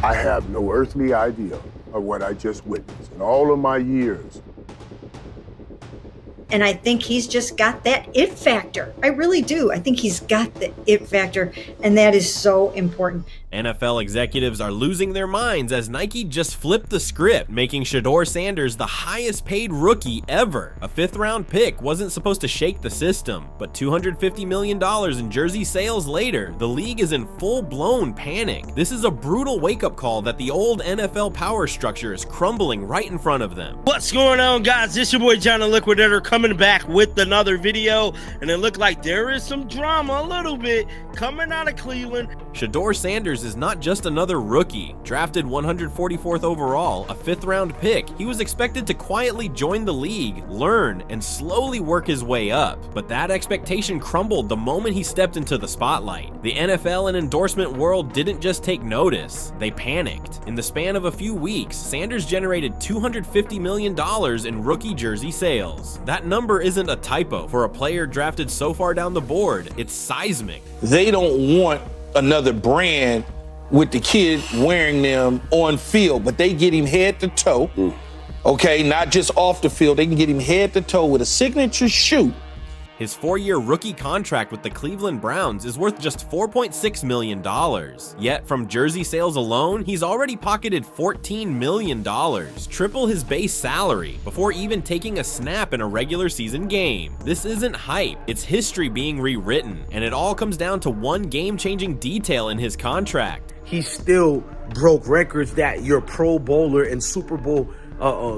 I have no earthly idea of what I just witnessed in all of my years. And I think he's just got that it factor. I really do. I think he's got the it factor, and that is so important. NFL executives are losing their minds as Nike just flipped the script, making Shedeur Sanders the highest paid rookie ever. A 5th-round pick wasn't supposed to shake the system, but $250 million in jersey sales later, the league is in full-blown panic. This is a brutal wake-up call that the old NFL power structure is crumbling right in front of them. What's going on, guys? This your boy John the Liquidator coming back with another video, and it looked like there is some drama a little bit coming out of Cleveland. Shedeur Sanders is not just another rookie. Drafted 144th overall, a 5th-round pick, he was expected to quietly join the league, learn, and slowly work his way up. But that expectation crumbled the moment he stepped into the spotlight. The NFL and endorsement world didn't just take notice, they panicked. In the span of a few weeks, Sanders generated $250 million in rookie jersey sales. That number isn't a typo for a player drafted so far down the board, it's seismic. They don't want another brand with the kid wearing them on field, but they get him head to toe. Okay, not just off the field, they can get him head to toe with a signature shoe. His 4-year rookie contract with the Cleveland Browns is worth just $4.6 million. Yet, from jersey sales alone, he's already pocketed $14 million, triple his base salary, before even taking a snap in a regular season game. This isn't hype, it's history being rewritten, and it all comes down to one game-changing detail in his contract. He still broke records that your Pro Bowler and Super Bowl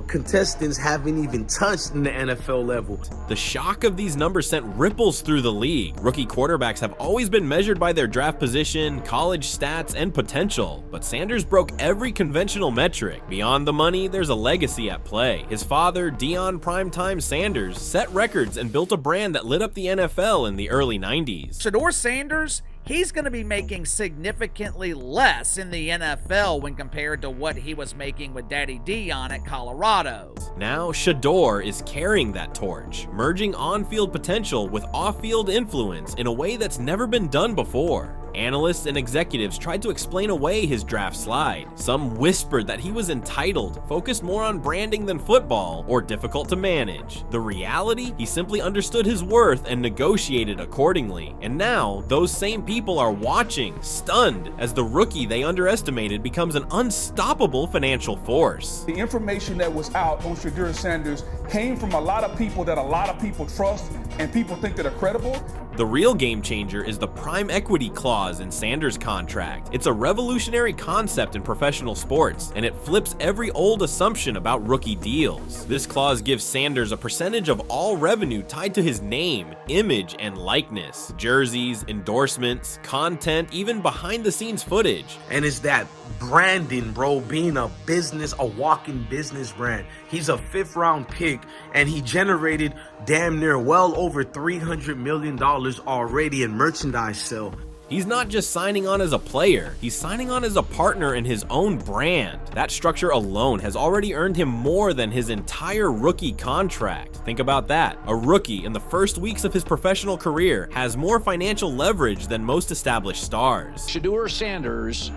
contestants haven't even touched in the NFL level. The shock of these numbers sent ripples through the league. Rookie quarterbacks have always been measured by their draft position, college stats, and potential, but Sanders broke every conventional metric. Beyond the money, there's a legacy at play. His father, Deion Primetime Sanders, set records and built a brand that lit up the NFL in the early 90s. Shedeur Sanders, he's going to be making significantly less in the NFL when compared to what he was making with Daddy Deion at Colorado. Now, Shedeur is carrying that torch, merging on-field potential with off-field influence in a way that's never been done before. Analysts and executives tried to explain away his draft slide. Some whispered that he was entitled, focused more on branding than football, or difficult to manage. The reality? He simply understood his worth and negotiated accordingly. And now, those same people are watching, stunned, as the rookie they underestimated becomes an unstoppable financial force. The information that was out on Shedeur Sanders came from a lot of people that a lot of people trust and people think that are credible. The real game changer is the prime equity clause in Sanders' contract. It's a revolutionary concept in professional sports, and it flips every old assumption about rookie deals. This clause gives Sanders a percentage of all revenue tied to his name, image, and likeness. Jerseys, endorsements, content, even behind-the-scenes footage. And it's that branding, bro, being a business, a walking business brand. He's a 5th-round pick, and he generated damn near well over $300 million already in merchandise sale. He's not just signing on as a player, he's signing on as a partner in his own brand. That structure alone has already earned him more than his entire rookie contract. Think about that. A rookie in the first weeks of his professional career has more financial leverage than most established stars. Shedeur Sanders,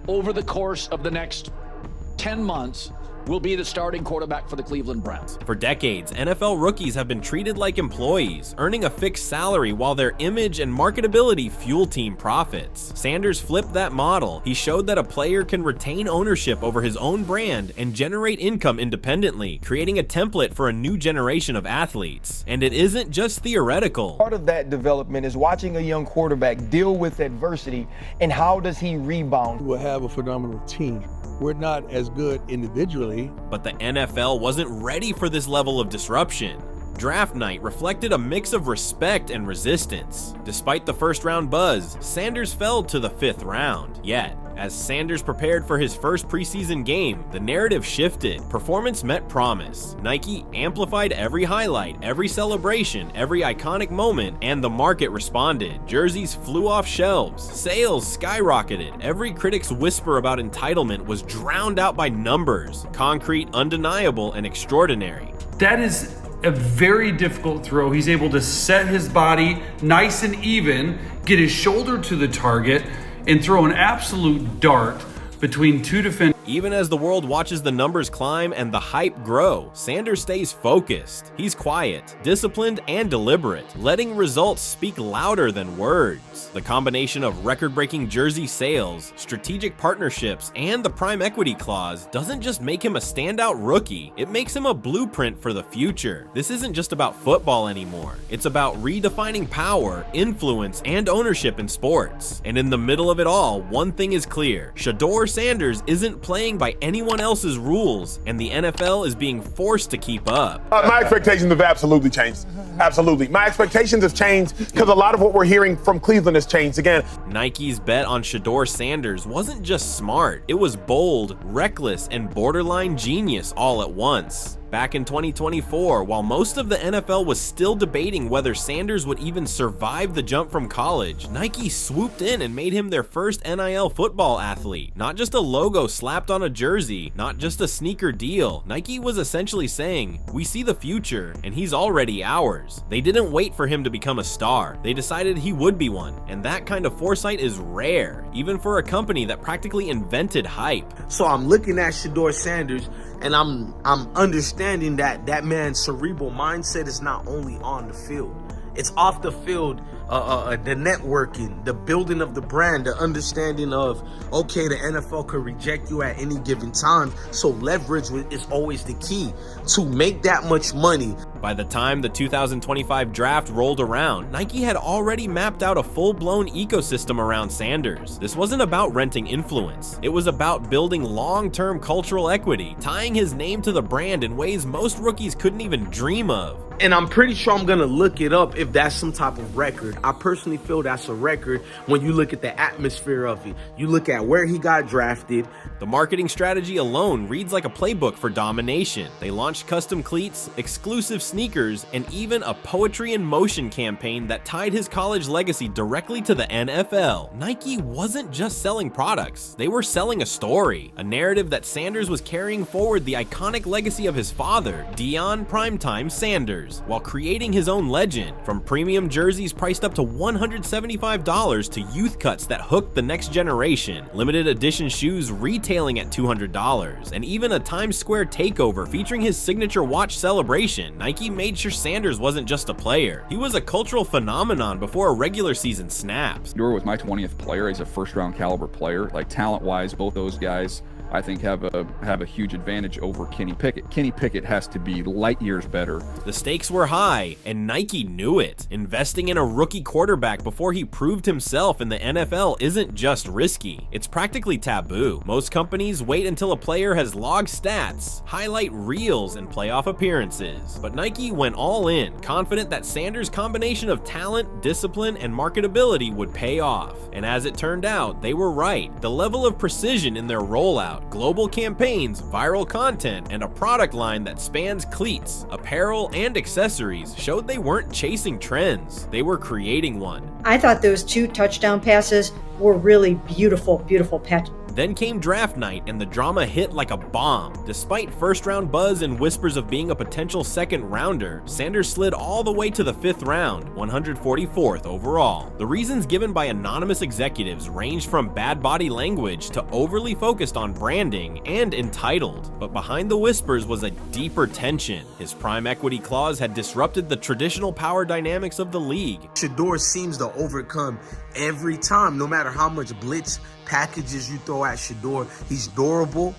over the course of the next 10 months, will be the starting quarterback for the Cleveland Browns. For decades, NFL rookies have been treated like employees, earning a fixed salary while their image and marketability fuel team profits. Sanders flipped that model. He showed that a player can retain ownership over his own brand and generate income independently, creating a template for a new generation of athletes. And it isn't just theoretical. Part of that development is watching a young quarterback deal with adversity and how does he rebound. We'll have a phenomenal team. We're not as good individually. But the NFL wasn't ready for this level of disruption. Draft night reflected a mix of respect and resistance. Despite the first-round buzz, Sanders fell to the 5th round. Yet, as Sanders prepared for his first preseason game, the narrative shifted. Performance met promise. Nike amplified every highlight, every celebration, every iconic moment, and the market responded. Jerseys flew off shelves. Sales skyrocketed. Every critic's whisper about entitlement was drowned out by numbers. Concrete, undeniable, and extraordinary. That is a very difficult throw. He's able to set his body nice and even, get his shoulder to the target, and throw an absolute dart between two defenders. Even as the world watches the numbers climb and the hype grow, Sanders stays focused. He's quiet, disciplined, and deliberate, letting results speak louder than words. The combination of record-breaking jersey sales, strategic partnerships, and the prime equity clause doesn't just make him a standout rookie, it makes him a blueprint for the future. This isn't just about football anymore. It's about redefining power, influence, and ownership in sports. And in the middle of it all, one thing is clear. Shedeur Sanders isn't playing by anyone else's rules, and the NFL is being forced to keep up. My expectations have absolutely changed. Absolutely. My expectations have changed because a lot of what we're hearing from Cleveland has changed again. Nike's bet on Shedeur Sanders wasn't just smart, it was bold, reckless, and borderline genius all at once. Back in 2024, while most of the NFL was still debating whether Sanders would even survive the jump from college, Nike swooped in and made him their first NIL football athlete. Not just a logo slapped on a jersey, not just a sneaker deal. Nike was essentially saying, we see the future, and he's already ours. They didn't wait for him to become a star. They decided he would be one, and that kind of foresight is rare, even for a company that practically invented hype. So I'm looking at Shedeur Sanders, and I'm understanding that that man's cerebral mindset is not only on the field, it's off the field. The networking, the building of the brand, the understanding of, okay, the NFL could reject you at any given time, so leverage is always the key to make that much money. By the time the 2025 draft rolled around, Nike had already mapped out a full-blown ecosystem around Sanders. This wasn't about renting influence. It was about building long-term cultural equity, tying his name to the brand in ways most rookies couldn't even dream of. And I'm pretty sure I'm gonna look it up if that's some type of record. I personally feel that's a record when you look at the atmosphere of it. You look at where he got drafted. The marketing strategy alone reads like a playbook for domination. They launched custom cleats, exclusive sneakers, and even a poetry in motion campaign that tied his college legacy directly to the NFL. Nike wasn't just selling products, they were selling a story, a narrative that Sanders was carrying forward the iconic legacy of his father, Deion Primetime Sanders, while creating his own legend, from premium jerseys priced up to $175 to youth cuts that hooked the next generation, limited edition shoes retailing at $200, and even a Times Square takeover featuring his signature watch celebration. Nike made sure Sanders wasn't just a player, he was a cultural phenomenon before a regular season snaps. Shedeur was my 20th player. He's a first-round caliber player. Like, talent-wise, both those guys, I think, have a huge advantage over Kenny Pickett. Kenny Pickett has to be light years better. The stakes were high, and Nike knew it. Investing in a rookie quarterback before he proved himself in the NFL isn't just risky, it's practically taboo. Most companies wait until a player has logged stats, highlight reels, and playoff appearances. But Nike went all in, confident that Sanders' combination of talent, discipline, and marketability would pay off. And as it turned out, they were right. The level of precision in their rollout, global campaigns, viral content, and a product line that spans cleats, apparel, and accessories showed they weren't chasing trends, they were creating one. I thought those 2 touchdown passes were really beautiful, beautiful passes. Then came draft night, and the drama hit like a bomb. Despite first-round buzz and whispers of being a potential second-rounder, Sanders slid all the way to the 5th round, 144th overall. The reasons given by anonymous executives ranged from bad body language to overly focused on branding and entitled. But behind the whispers was a deeper tension. His prime equity clause had disrupted the traditional power dynamics of the league. Shedeur seems to overcome every time, no matter how much blitz packages you throw at Shedeur. He's durable.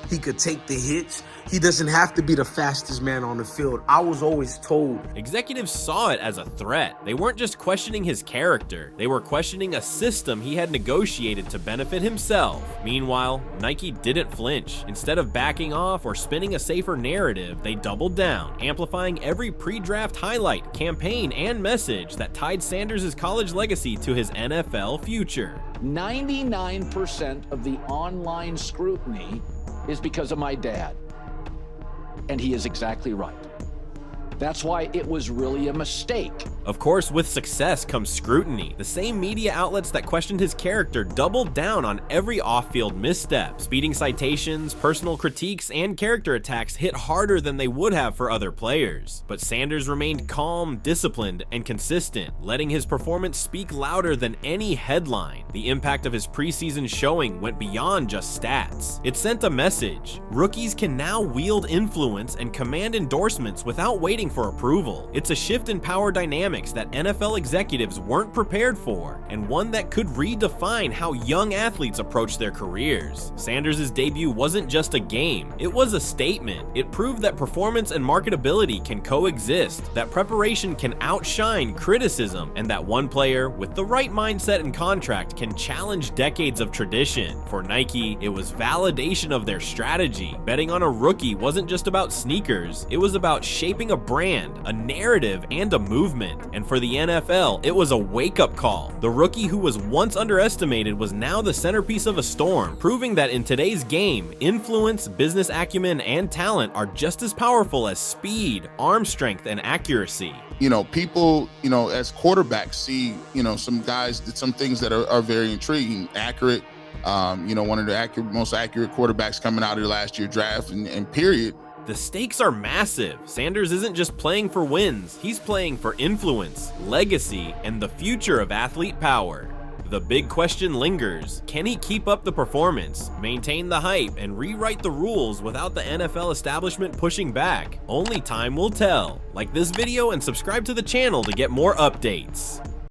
He could take the hits. He doesn't have to be the fastest man on the field. I was always told. Executives saw it as a threat. They weren't just questioning his character, they were questioning a system he had negotiated to benefit himself. Meanwhile, Nike didn't flinch. Instead of backing off or spinning a safer narrative, they doubled down, amplifying every pre-draft highlight, campaign, and message that tied Sanders' college legacy to his NFL future. 99% of the online scrutiny is because of my dad. And he is exactly right. That's why it was really a mistake. Of course, with success comes scrutiny. The same media outlets that questioned his character doubled down on every off-field misstep. Speeding citations, personal critiques, and character attacks hit harder than they would have for other players. But Sanders remained calm, disciplined, and consistent, letting his performance speak louder than any headline. The impact of his preseason showing went beyond just stats. It sent a message. Rookies can now wield influence and command endorsements without waiting for approval. It's a shift in power dynamics that NFL executives weren't prepared for, and one that could redefine how young athletes approach their careers. Sanders' debut wasn't just a game, it was a statement. It proved that performance and marketability can coexist, that preparation can outshine criticism, and that one player with the right mindset and contract can challenge decades of tradition. For Nike, it was validation of their strategy. Betting on a rookie wasn't just about sneakers, it was about shaping a brand, a narrative, and a movement. And for the NFL, it was a wake-up call. The rookie who was once underestimated was now the centerpiece of a storm, proving that in today's game, influence, business acumen, and talent are just as powerful as speed, arm strength, and accuracy. You know, people, you know, as quarterbacks see, you know, some guys did some things that are very intriguing, accurate. You know, one of the most accurate quarterbacks coming out of the last year draft and period. The stakes are massive. Sanders isn't just playing for wins, he's playing for influence, legacy, and the future of athlete power. The big question lingers. Can he keep up the performance, maintain the hype, and rewrite the rules without the NFL establishment pushing back? Only time will tell. Like this video and subscribe to the channel to get more updates.